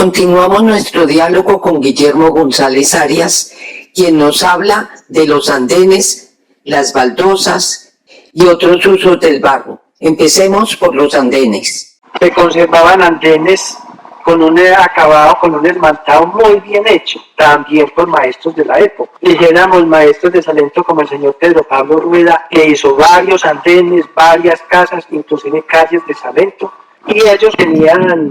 Continuamos nuestro diálogo con Guillermo González Arias, quien nos habla de los andenes, las baldosas y otros usos del barro. Empecemos por los andenes. Se conservaban andenes con un acabado, con un esmaltado muy bien hecho, también por maestros de la época. Dijéramos maestros de Salento como el señor Pedro Pablo Rueda, que hizo varios andenes, varias casas, inclusive calles de Salento, y ellos tenían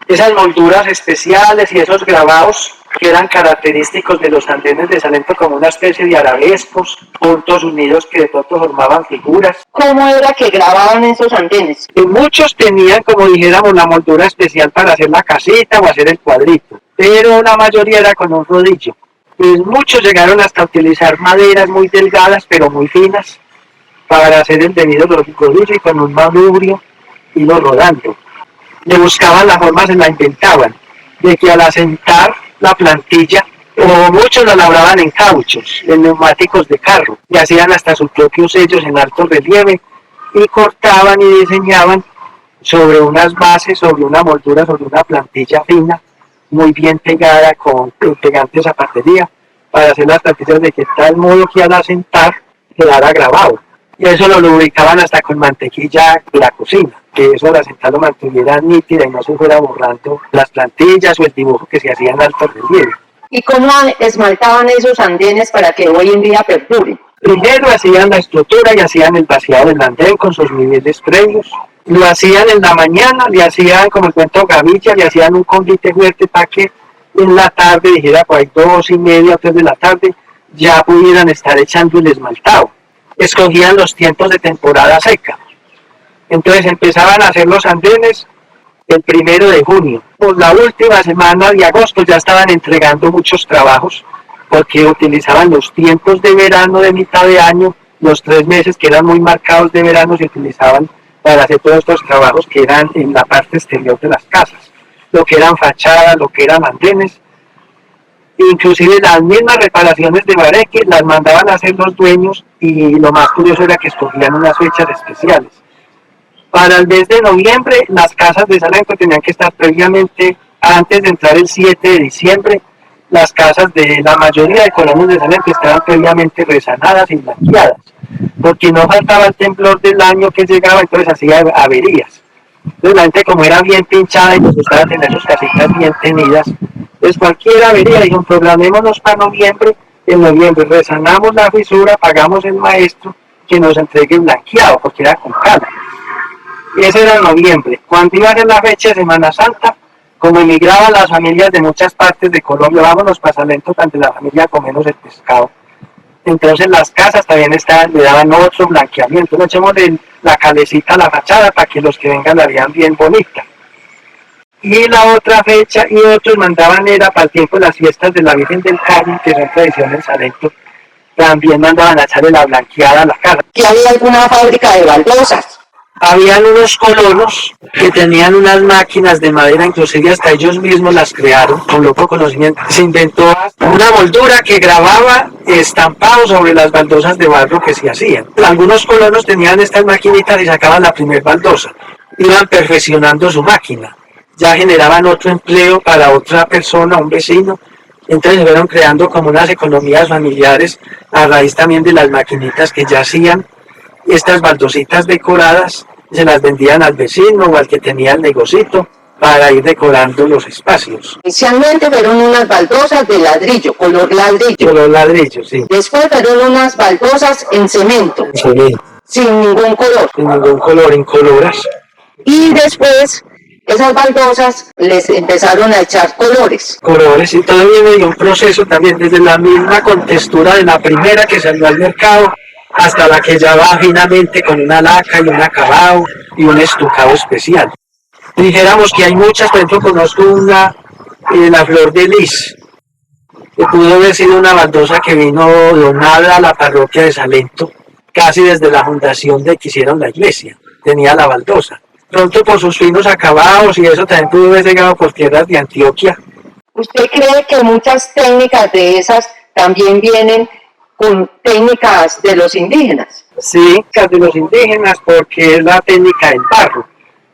esas molduras especiales y esos grabados que eran característicos de los andenes de Salento, como una especie de arabescos, puntos unidos que de pronto formaban figuras. ¿Cómo era que grababan esos andenes? Y muchos tenían, como dijéramos, la moldura especial para hacer la casita o hacer el cuadrito, pero la mayoría era con un rodillo. Pues muchos llegaron hasta utilizar maderas muy delgadas, pero muy finas, para hacer el debido rodillo y con un manubrio hilo rodando. Le buscaban la forma, se la inventaban, de que al asentar la plantilla, o muchos la labraban en cauchos, en neumáticos de carro, y hacían hasta sus propios sellos en alto relieve, y cortaban y diseñaban sobre unas bases, sobre una moldura, sobre una plantilla fina, muy bien pegada con pegante zapatería, para hacer las plantillas de que tal modo que al asentar quedara grabado. Y eso lo lubricaban hasta con mantequilla de la cocina, que eso al asentar lo mantuviera nítida y no se fuera borrando las plantillas o el dibujo que se hacía en alto relieve. ¿Y cómo esmaltaban esos andenes para que hoy en día perduren? Primero hacían la estructura y hacían el vaciado del andén con sus niveles previos. Lo hacían en la mañana, le hacían, como el cuento gavilla, le hacían un convite fuerte para que en la tarde, dijera por ahí 2:30 o 3 de la tarde, ya pudieran estar echando el esmaltado. Escogían los tiempos de temporada seca. Entonces empezaban a hacer los andenes el 1 de junio. Por la última semana de agosto ya estaban entregando muchos trabajos, porque utilizaban los tiempos de verano de mitad de año, los 3 meses que eran muy marcados de verano se utilizaban para hacer todos estos trabajos que eran en la parte exterior de las casas, lo que eran fachadas, lo que eran andenes. Inclusive las mismas reparaciones de bareque las mandaban a hacer los dueños, y lo más curioso era que escogían unas fechas especiales. Para el mes de noviembre las casas de Salento tenían que estar previamente, antes de entrar el 7 de diciembre, las casas de la mayoría de colonos de Salento estaban previamente resanadas y blanqueadas, porque no faltaba el temblor del año que llegaba, entonces hacía averías. Entonces la gente, como era bien pinchada y les gustaba tener sus casitas bien tenidas, pues cualquier avería, dijeron, programémonos para noviembre, en noviembre resanamos la fisura, pagamos el maestro que nos entregue blanqueado, porque era con cala. Y ese era en noviembre. Cuando iba a ser la fecha de Semana Santa, como emigraban las familias de muchas partes de Colombia, vámonos para Salento, donde la familia comemos el pescado. Entonces las casas también le daban otro blanqueamiento. No echemos la calecita a la fachada para que los que vengan la vean bien bonita. Y la otra fecha, y otros mandaban era para el tiempo de las fiestas de la Virgen del Carmen, que son tradición en Salento, también mandaban a echarle la blanqueada a la casa. ¿Y había alguna fábrica de baldosas? Habían unos colonos que tenían unas máquinas de madera, inclusive hasta ellos mismos las crearon con loco conocimiento. Se inventó una moldura que grababa estampado sobre las baldosas de barro que se hacían. Algunos colonos tenían estas maquinitas y sacaban la primer baldosa. Iban perfeccionando su máquina. Ya generaban otro empleo para otra persona, un vecino. Entonces se fueron creando como unas economías familiares a raíz también de las maquinitas que ya hacían estas baldositas decoradas, se las vendían al vecino o al que tenía el negocito para ir decorando los espacios. Inicialmente fueron unas baldosas de ladrillo, color ladrillo. Color ladrillo, sí. Después fueron unas baldosas en cemento. Sí. Sin ningún color. Sin ningún color, incoloras. Y después esas baldosas les empezaron a echar colores. Colores, y todo viene de un proceso también, desde la misma contextura de la primera que salió al mercado, hasta la que ya va finalmente con una laca y un acabado y un estucado especial. Dijéramos que hay muchas, por ejemplo conozco una, la flor de lis, que pudo haber sido una baldosa que vino donada a la parroquia de Salento, casi desde la fundación de que hicieron la iglesia, tenía la baldosa. Pronto por sus finos acabados y eso también pudo haber llegado por tierras de Antioquia. ¿Usted cree que muchas técnicas de esas también vienen con técnicas de los indígenas? Sí, de los indígenas, porque es la técnica del barro,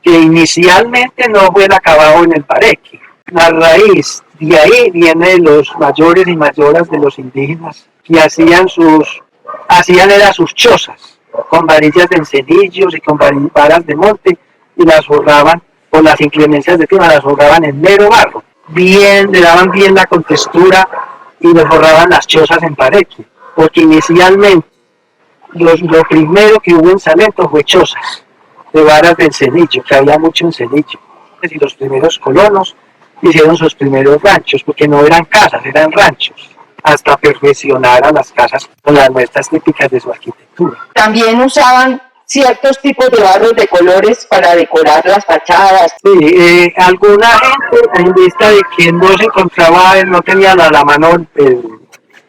que inicialmente no fue el acabado en el bareque, La raíz de ahí viene de los mayores y mayoras de los indígenas que hacían era sus chozas con varillas de encenillos y con varas de monte y las forraban por las inclemencias de clima, las forraban en mero barro. Bien, le daban bien la contextura y le forraban las chozas en pareque, porque inicialmente lo primero que hubo en Salento fue chozas de varas de encenillo, que había mucho encenillo. Y los primeros colonos hicieron sus primeros ranchos, porque no eran casas, eran ranchos, hasta perfeccionar a las casas con las muestras típicas de su arquitectura. También usaban ciertos tipos de barros de colores para decorar las fachadas. Sí, alguna gente, en vista de que no se encontraba, no tenía a la mano el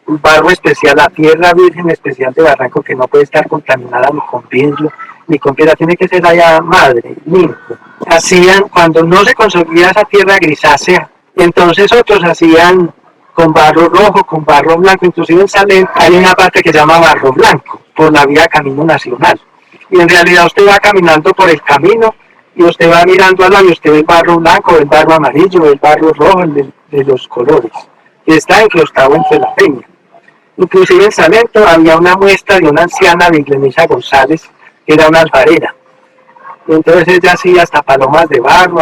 barro especial, la tierra virgen especial de Barranco, que no puede estar contaminada ni con vidrio, ni con piedra, tiene que ser allá madre, limpio. Hacían, cuando no se conseguía esa tierra grisácea, entonces otros hacían con barro rojo, con barro blanco, inclusive en Salento hay una parte que se llama barro blanco, por la vía Camino Nacional. Y en realidad usted va caminando por el camino y usted va mirando al lado y usted ve el barro blanco, el barro amarillo, el barro rojo, el de los colores, que está enclostado entre la peña. Inclusive en Salento había una muestra de una anciana, Viglemisa González, que era una alfarera. Entonces ella hacía hasta palomas de barro,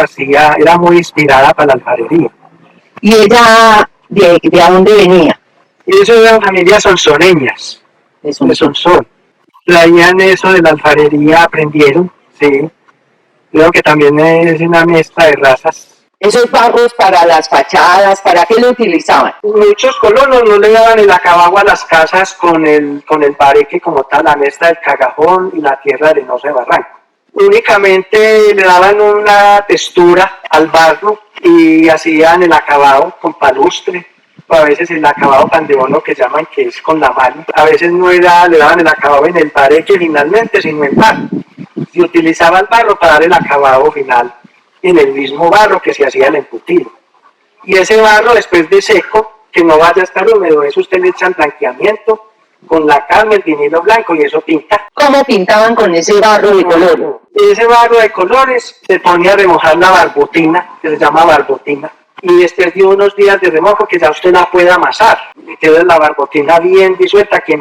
era muy inspirada para la alfarería. ¿Y ella de dónde venía? Y eso eran familias sonsoneñas, de Sonsón. Traían eso de la alfarería, aprendieron, sí. Creo que también es una mezcla de razas. Esos barros para las fachadas, ¿para qué lo utilizaban? Muchos colonos no le daban el acabado a las casas con el bareque como tal, la mezcla del cagajón y la tierra arenosa de Barranco. Únicamente le daban una textura al barro y hacían el acabado con palustre, o a veces el acabado pandebono que llaman, que es con la mano. A veces no le daban el acabado en el bareque finalmente, sino en barro. Se utilizaba el barro para dar el acabado final en el mismo barro que se hacía el embutido. Y ese barro, después de seco, que no vaya a estar húmedo, eso usted le echa blanqueamiento con la calma, el vinilo blanco, y eso pinta. ¿Cómo pintaban con ese barro de color? Ese barro de colores se ponía a remojar la barbotina, que se llama barbotina, y después de unos días de remojo que ya usted la pueda amasar, y quede la barbotina bien disuelta, que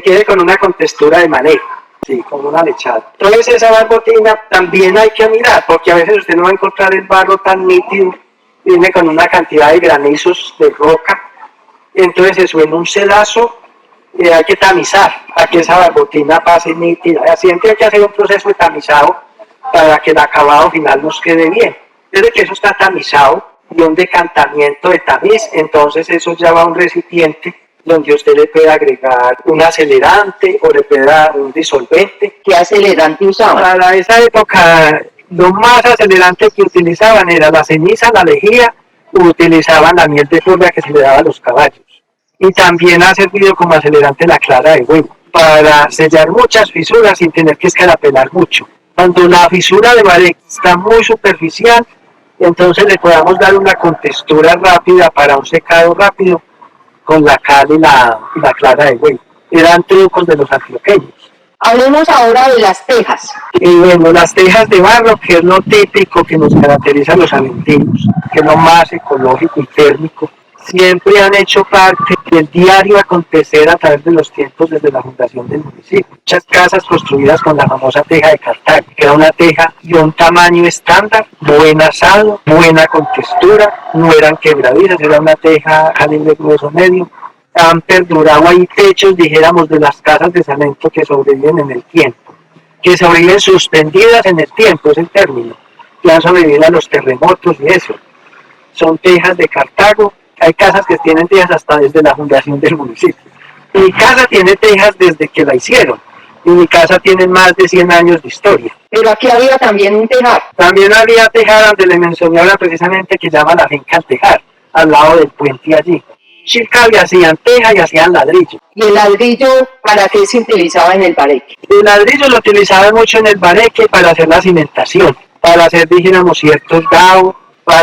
quede con una contextura de manejo. Sí, como una lechada. Entonces esa barbotina también hay que mirar, porque a veces usted no va a encontrar el barro tan nítido, viene con una cantidad de granizos de roca, entonces eso en un sedazo hay que tamizar para que esa barbotina pase nítida. Siempre hay que hacer un proceso de tamizado para que el acabado final nos quede bien. Desde que eso está tamizado y un decantamiento de tamiz, entonces eso ya va a un recipiente donde usted le puede agregar un acelerante o le puede dar un disolvente. ¿Qué acelerante usaban? Para esa época, lo más acelerante que utilizaban era la ceniza, la lejía, o utilizaban la miel de furria que se le daba a los caballos. Y también ha servido como acelerante la clara de huevo, para sellar muchas fisuras sin tener que escarapelar mucho. Cuando la fisura de bareque está muy superficial, entonces le podamos dar una contextura rápida para un secado rápido, con la cal y la clara de huevo. Eran trucos de los antioqueños. Hablemos ahora de las tejas. Y bueno, las tejas de barro, que es lo típico que nos caracteriza a los salentinos, que es lo más ecológico y térmico, siempre han hecho parte del diario acontecer a través de los tiempos desde la fundación del municipio. Muchas casas construidas con la famosa teja de Cartago, que era una teja de un tamaño estándar, buen asado, buena contextura, no eran quebradizas, era una teja calibre grueso medio. Han perdurado ahí techos, dijéramos, de las casas de Salento que sobreviven en el tiempo, que sobreviven suspendidas en el tiempo, es el término, que han sobrevivido a los terremotos y eso. Son tejas de Cartago. Hay casas que tienen tejas hasta desde la fundación del municipio. Mi casa tiene tejas desde que la hicieron. Y mi casa tiene más de 100 años de historia. Pero aquí había también un tejar. También había tejar donde le mencioné ahora precisamente que se llama la finca El Tejar, al lado del puente allí. Chilcavi hacían teja y hacían ladrillo. ¿Y el ladrillo para qué se utilizaba en el bareque? El ladrillo lo utilizaban mucho en el bareque para hacer la cimentación, para hacer, dijéramos, ciertos gaos.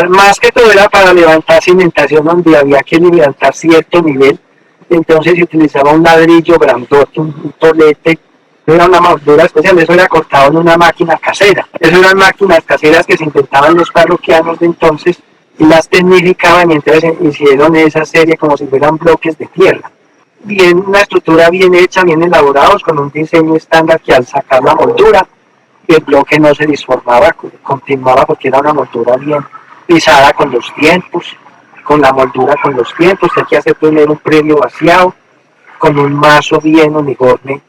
Más que todo era para levantar cimentación donde había que levantar cierto nivel, entonces se utilizaba un ladrillo grandote, un tolete, era una moldura especial, eso era cortado en una máquina casera. Esas eran máquinas caseras que se inventaban los parroquianos de entonces y las tecnificaban, y entonces hicieron esa serie como si fueran bloques de tierra. Bien, una estructura bien hecha, bien elaborados, con un diseño estándar que al sacar la moldura, el bloque no se disformaba, continuaba porque era una moldura bien pisada con los tiempos, con la moldura con los tiempos. Hay que hacer primero un previo vaciado, con un mazo bien uniforme,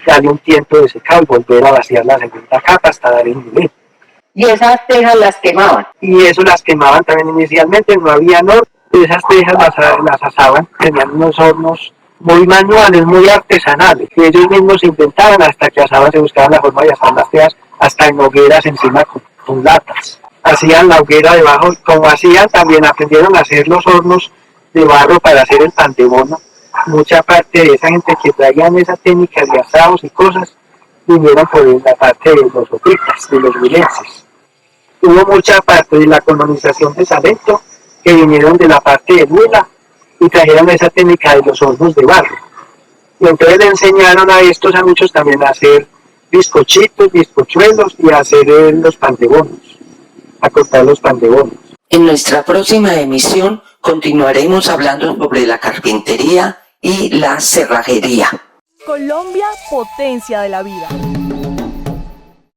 darle un tiempo de secado y volver a vaciar la segunda capa hasta dar el nivel. Y esas tejas las quemaban. Y eso las quemaban también inicialmente, no había horno, esas tejas las asaban, tenían unos hornos muy manuales, muy artesanales, que ellos mismos inventaban hasta que asaban, se buscaban la forma de asar las tejas hasta en hogueras encima con latas. Hacían la hoguera debajo, como hacían, también aprendieron a hacer los hornos de barro para hacer el pan de bono. Mucha parte de esa gente que traían esa técnica de asados y cosas vinieron por la parte de los opitas, de los huilenses. Hubo mucha parte de la colonización de Salento que vinieron de la parte de Huila y trajeron esa técnica de los hornos de barro. Y entonces le enseñaron a estos a muchos también a hacer bizcochitos, bizcochuelos y a hacer los pandebonos, a cortar los pandebonos. En nuestra próxima emisión continuaremos hablando sobre la carpintería y la cerrajería. Colombia, potencia de la vida.